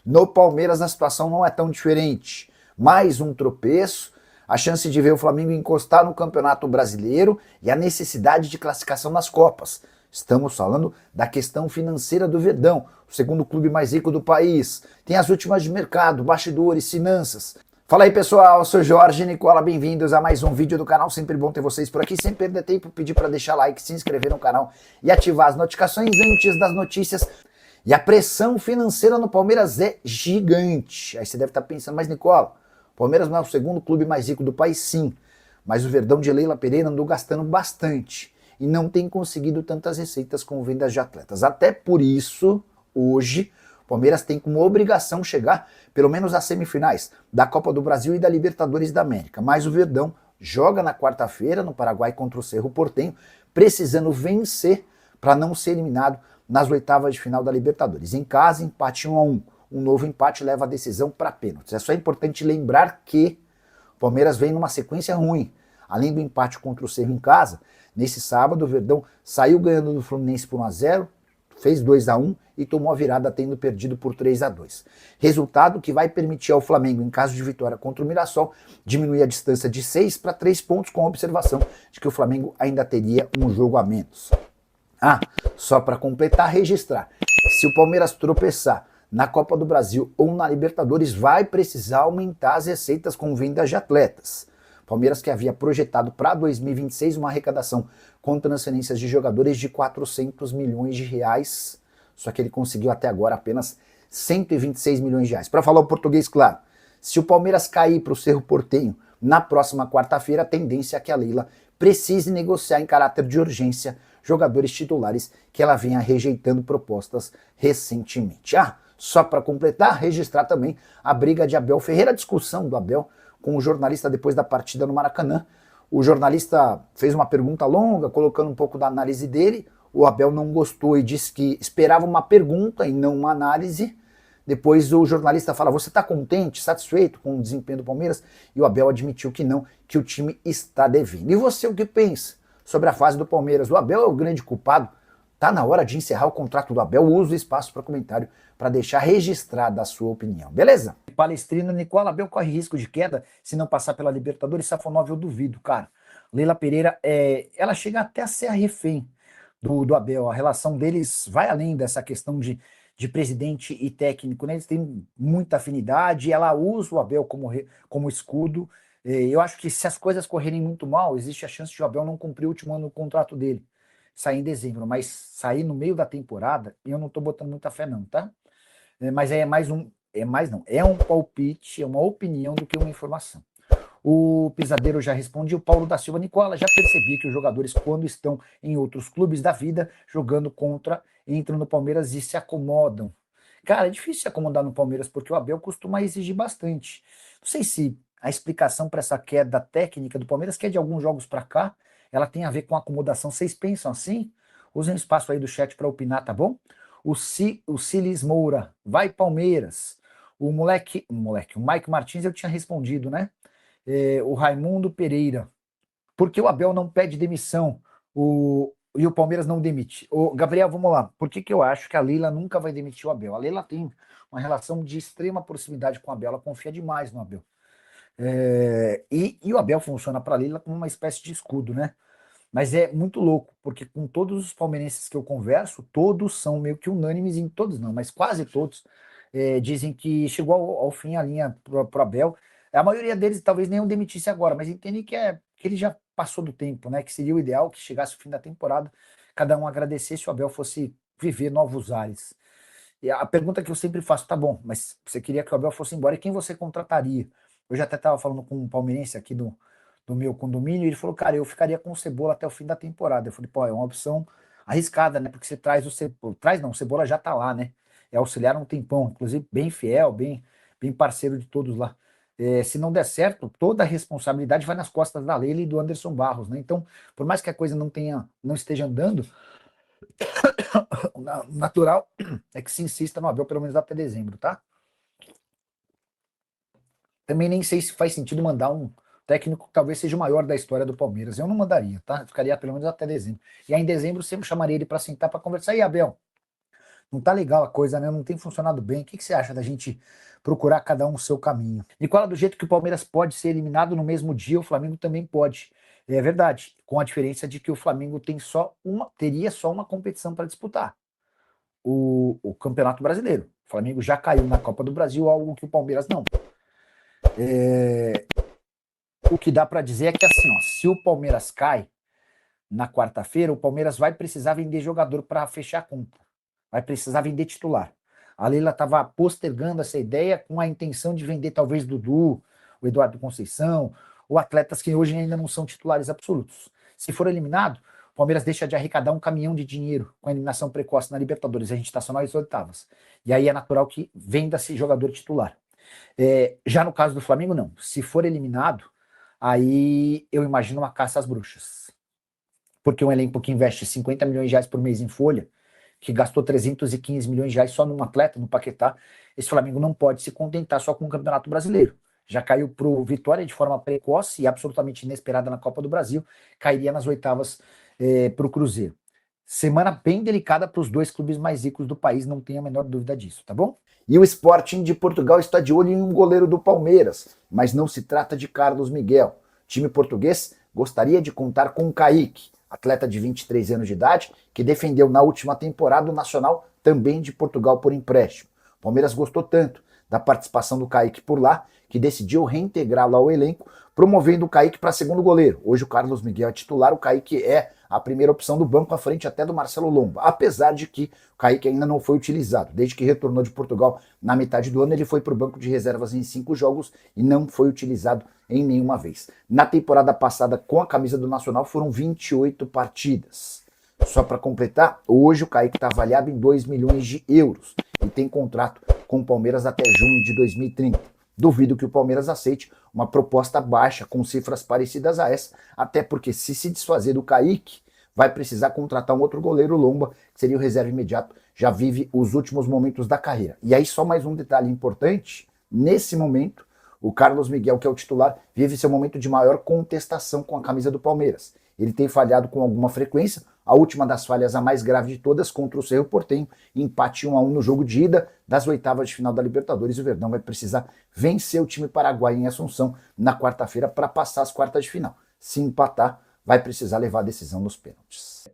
No Palmeiras a situação não é tão diferente. Mais um tropeço, a chance de ver o Flamengo encostar no Campeonato Brasileiro e a necessidade de classificação nas Copas. Estamos falando da questão financeira do Verdão, o segundo clube mais rico do país. Tem as últimas de mercado, bastidores, finanças. Fala aí pessoal, eu sou Jorge Nicola, bem-vindos a mais um vídeo do canal, sempre bom ter vocês por aqui, sem perder tempo, pedir para deixar like, se inscrever no canal e ativar as notificações antes das notícias. E a pressão financeira no Palmeiras é gigante. Aí você deve estar pensando, mas Nicola, o Palmeiras não é o segundo clube mais rico do país? Sim, mas o Verdão de Leila Pereira andou gastando bastante e não tem conseguido tantas receitas com vendas de atletas. Até por isso, hoje, o Palmeiras tem como obrigação chegar pelo menos às semifinais da Copa do Brasil e da Libertadores da América. Mas o Verdão joga na quarta-feira no Paraguai contra o Cerro Porteño, precisando vencer para não ser eliminado nas oitavas de final da Libertadores. Em casa, empate 1-1. Um novo empate leva a decisão para pênaltis. É só importante lembrar que o Palmeiras vem numa sequência ruim. Além do empate contra o Cerro em casa, nesse sábado o Verdão saiu ganhando do Fluminense por 1-0, fez 2-1 e tomou a virada tendo perdido por 3-2. Resultado que vai permitir ao Flamengo, em caso de vitória contra o Mirassol, diminuir a distância de 6 para 3 pontos, com a observação de que o Flamengo ainda teria um jogo a menos. Só para completar, registrar, se o Palmeiras tropeçar na Copa do Brasil ou na Libertadores, vai precisar aumentar as receitas com vendas de atletas. Palmeiras que havia projetado para 2026 uma arrecadação com transferências de jogadores de 400 milhões de reais, só que ele conseguiu até agora apenas 126 milhões de reais. Para falar o português claro, se o Palmeiras cair para o Cerro Porteño na próxima quarta-feira, a tendência é que a Leila precise negociar em caráter de urgência jogadores titulares que ela venha rejeitando propostas recentemente. Só para completar, registrar também a briga de Abel Ferreira, a discussão do Abel com o jornalista depois da partida no Maracanã. O jornalista fez uma pergunta longa, colocando um pouco da análise dele. O Abel não gostou e disse que esperava uma pergunta e não uma análise. Depois o jornalista fala, você está contente, satisfeito com o desempenho do Palmeiras? E o Abel admitiu que não, que o time está devendo. E você o que pensa sobre a fase do Palmeiras? O Abel é o grande culpado? Tá na hora de encerrar o contrato do Abel? Usa o espaço para comentário para deixar registrada a sua opinião, beleza? Palestrina, Nicola, Abel corre risco de queda se não passar pela Libertadores. Safonov eu duvido, cara. Leila Pereira, ela chega até a ser a refém do Abel. A relação deles vai além dessa questão de presidente e técnico, né? Eles têm muita afinidade, ela usa o Abel como escudo. Eu acho que se as coisas correrem muito mal, existe a chance de o Abel não cumprir o último ano do contrato dele, sair em dezembro, mas sair no meio da temporada, eu não tô botando muita fé não, tá? Mas é um palpite, é uma opinião do que uma informação. O Pisadeiro já responde, o Paulo da Silva, Nicola, já percebi que os jogadores, quando estão em outros clubes da vida, jogando contra, entram no Palmeiras e se acomodam. Cara, é difícil se acomodar no Palmeiras, porque o Abel costuma exigir bastante. Não sei se a explicação para essa queda técnica do Palmeiras, que é de alguns jogos para cá, ela tem a ver com acomodação. Vocês pensam assim? Usem o espaço aí do chat para opinar, tá bom? O Silis Moura, vai Palmeiras. O Mike Martins eu tinha respondido, né? O Raimundo Pereira, por que o Abel não pede demissão e o Palmeiras não demite? Gabriel, vamos lá, por que eu acho que a Leila nunca vai demitir o Abel? A Leila tem uma relação de extrema proximidade com o Abel, ela confia demais no Abel. E o Abel funciona para a Leila como uma espécie de escudo, né? Mas é muito louco, porque com todos os palmeirenses que eu converso, todos são meio que unânimes, em todos não, mas quase todos, dizem que chegou ao fim a linha pro Abel. A maioria deles talvez nem o demitisse agora, mas entendem que ele já passou do tempo, né? Que seria o ideal que chegasse o fim da temporada, cada um agradecesse, o Abel fosse viver novos ares. E a pergunta que eu sempre faço, tá bom, mas você queria que o Abel fosse embora e quem você contrataria? Eu já até estava falando com um palmeirense aqui do meu condomínio, e ele falou, cara, eu ficaria com o Cebola até o fim da temporada. Eu falei, pô, é uma opção arriscada, né? Porque você traz o Cebola, o Cebola já tá lá, né? É auxiliar há um tempão, inclusive bem fiel, bem parceiro de todos lá. Se não der certo, toda a responsabilidade vai nas costas da Leila e do Anderson Barros, né? Então, por mais que a coisa não esteja andando, o natural é que se insista no Abel pelo menos até dezembro, tá? Também nem sei se faz sentido mandar um técnico que talvez seja o maior da história do Palmeiras. Eu não mandaria, tá? Ficaria pelo menos até dezembro. E aí em dezembro sempre chamaria ele para sentar para conversar. E Abel, Não tá legal a coisa, né? Não tem funcionado bem. O que você acha da gente procurar cada um o seu caminho? Nicola, do jeito que o Palmeiras pode ser eliminado no mesmo dia, o Flamengo também pode. É verdade, com a diferença de que o Flamengo teria só uma competição para disputar, o Campeonato Brasileiro. O Flamengo já caiu na Copa do Brasil, algo que o Palmeiras não. O que dá para dizer é que assim, ó, se o Palmeiras cai na quarta-feira, o Palmeiras vai precisar vender jogador para fechar a conta. Vai precisar vender titular. A Leila estava postergando essa ideia com a intenção de vender talvez Dudu, o Eduardo Conceição, ou atletas que hoje ainda não são titulares absolutos. Se for eliminado, o Palmeiras deixa de arrecadar um caminhão de dinheiro com a eliminação precoce na Libertadores. A gente está só nas oitavas. E aí é natural que venda-se jogador titular. Já no caso do Flamengo, não. Se for eliminado, aí eu imagino uma caça às bruxas. Porque um elenco que investe 50 milhões de reais por mês em folha, que gastou 315 milhões de reais só num atleta, no Paquetá, esse Flamengo não pode se contentar só com o Campeonato Brasileiro. Já caiu para o Vitória de forma precoce e absolutamente inesperada na Copa do Brasil, cairia nas oitavas para o Cruzeiro. Semana bem delicada para os dois clubes mais ricos do país, não tenho a menor dúvida disso, tá bom? E o Sporting de Portugal está de olho em um goleiro do Palmeiras, mas não se trata de Carlos Miguel. O time português gostaria de contar com o Kaique, atleta de 23 anos de idade, que defendeu na última temporada o Nacional, também de Portugal, por empréstimo. O Palmeiras gostou tanto da participação do Kaique por lá, que decidiu reintegrá-lo ao elenco, promovendo o Kaique para segundo goleiro. Hoje o Carlos Miguel é titular, o Kaique é a primeira opção do banco, à frente até do Marcelo Lomba, apesar de que o Kaique ainda não foi utilizado. Desde que retornou de Portugal na metade do ano, ele foi para o banco de reservas em 5 jogos e não foi utilizado em nenhuma vez. Na temporada passada, com a camisa do Nacional, foram 28 partidas. Só para completar, hoje o Kaique está avaliado em 2 milhões de euros e tem contrato com o Palmeiras até junho de 2030. Duvido que o Palmeiras aceite uma proposta baixa com cifras parecidas a essa, até porque se desfazer do Kaique, vai precisar contratar um outro goleiro, Lomba, que seria o reserva imediato, já vive os últimos momentos da carreira. E aí só mais um detalhe importante, nesse momento, o Carlos Miguel, que é o titular, vive seu momento de maior contestação com a camisa do Palmeiras. Ele tem falhado com alguma frequência, a última das falhas, a mais grave de todas, contra o Cerro Porteño, empate 1-1 no jogo de ida das oitavas de final da Libertadores. O Verdão vai precisar vencer o time paraguaio em Assunção na quarta-feira para passar as quartas de final. Se empatar, vai precisar levar a decisão nos pênaltis.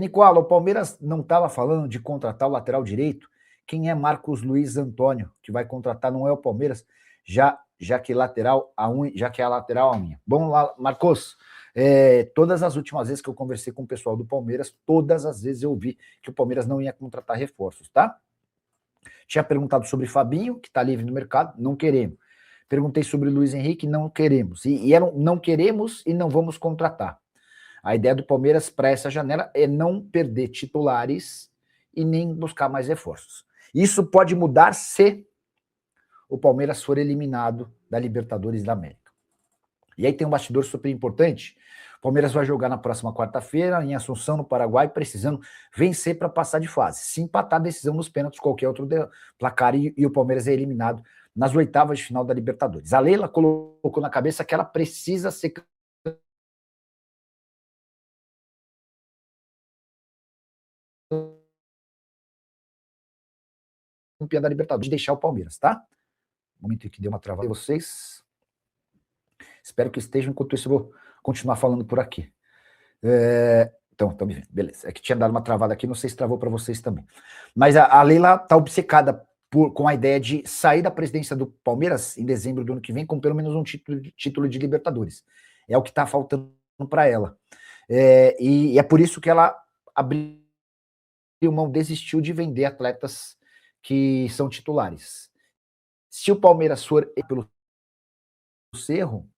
Nicola, o Palmeiras não estava falando de contratar o lateral direito? Quem é Marcos Luiz Antônio, que vai contratar? Não é o Palmeiras, já que é a lateral a unha. Vamos lá, Marcos. Todas as últimas vezes que eu conversei com o pessoal do Palmeiras, todas as vezes eu ouvi que o Palmeiras não ia contratar reforços, tá? Tinha perguntado sobre Fabinho, que está livre no mercado, não queremos. Perguntei sobre Luiz Henrique, não queremos. Não queremos e não vamos contratar. A ideia do Palmeiras para essa janela é não perder titulares e nem buscar mais reforços. Isso pode mudar se o Palmeiras for eliminado da Libertadores da América. E aí tem um bastidor super importante. O Palmeiras vai jogar na próxima quarta-feira em Assunção, no Paraguai, precisando vencer para passar de fase. Se empatar, decisão nos pênaltis, qualquer outro placar, e o Palmeiras é eliminado nas oitavas de final da Libertadores. A Leila colocou na cabeça que ela precisa ser campeã da Libertadores, de deixar o Palmeiras, tá? No momento em que deu uma travada em vocês. Espero que estejam, enquanto isso eu vou continuar falando por aqui. Então, estão me vendo, beleza. É que tinha dado uma travada aqui, não sei se travou para vocês também. Mas a Leila está obcecada com a ideia de sair da presidência do Palmeiras em dezembro do ano que vem com pelo menos um título de Libertadores. É o que está faltando para ela. E é por isso que ela abriu mão, desistiu de vender atletas que são titulares. Se o Palmeiras for pelo Cerro,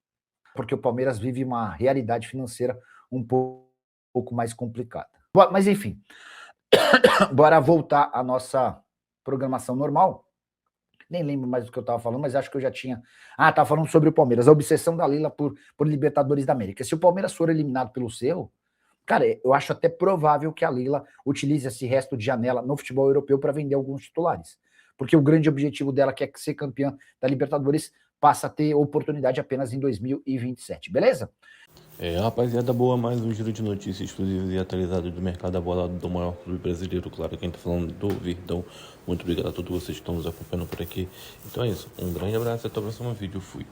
porque o Palmeiras vive uma realidade financeira um pouco mais complicada. Mas enfim, bora voltar à nossa programação normal. Nem lembro mais do que eu estava falando, mas acho que eu já tinha... estava falando sobre o Palmeiras, a obsessão da Leila por Libertadores da América. Se o Palmeiras for eliminado pelo Cerro, cara, eu acho até provável que a Leila utilize esse resto de janela no futebol europeu para vender alguns titulares. Porque o grande objetivo dela, que é ser campeã da Libertadores, passa a ter oportunidade apenas em 2027, beleza? Rapaziada, boa, mais um giro de notícias exclusivas e atualizadas do mercado da bola do maior clube brasileiro, claro, quem tá falando do Verdão. Muito obrigado a todos vocês que estão nos acompanhando por aqui. Então é isso, um grande abraço e até o próximo vídeo, fui.